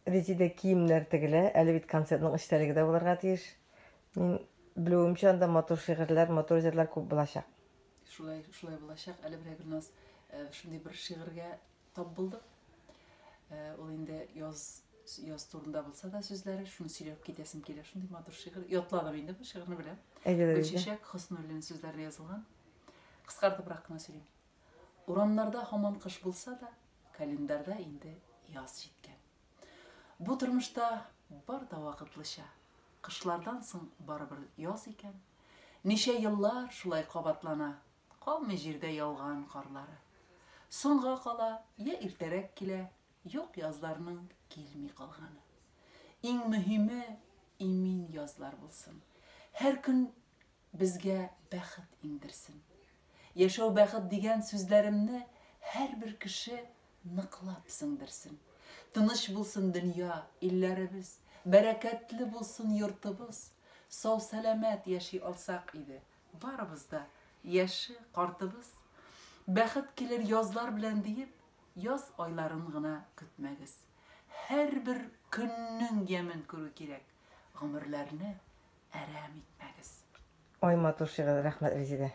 Резиде киемнәр тегелә, әле бит концертның эчтәлеге дә булырга тиеш. Мин белүемчә анда матур шигырьләр, матур җырлар күп булачак. Шулай булачак. Әле бер Гөлназ шундый бер шигырьгә тап булдык. Ул инде яз турында булса да сүзләре, шуны сөйләп китәсем килә. Шундый матур шигырь. Ятладым инде бу шигырьне беләм. Гөлчәчәк Хөснүллин сүзләренә язылган. Кыскартыбрак кына сөйлим. Урамнарда һаман кыш булса да, календарда инде яз җиткән. Бу тормышта бар да вакытлыча. Кышлардан соң барыбер яз икән. Ничә еллар шулай кабатлана, калмый җирдә яуган карлары. Соңга кала, я иртәрәк килә, юк язларның килми калганы. Иң мөһиме имин язлар булсын. Һәр көн безгә бәхет иңдерсен. Яшәү бәхет дигән сүзләремне һәр бер кеше ныклап сеңдерсен. Тыныч булсын дөнья, илләребез, бәрәкәтле булсын йортыбыз. Сау сәламәт яши алсак иде, барыбыз да яше картыбыз. Бәхет килер язлар белән диеп, яз айларын гына көтмәгез. Һәр бер көннең ямен күрү кирәк. Гомерләрне әрәм итмәгез. Ой, матур шигырь, рәхмәт, Резиде.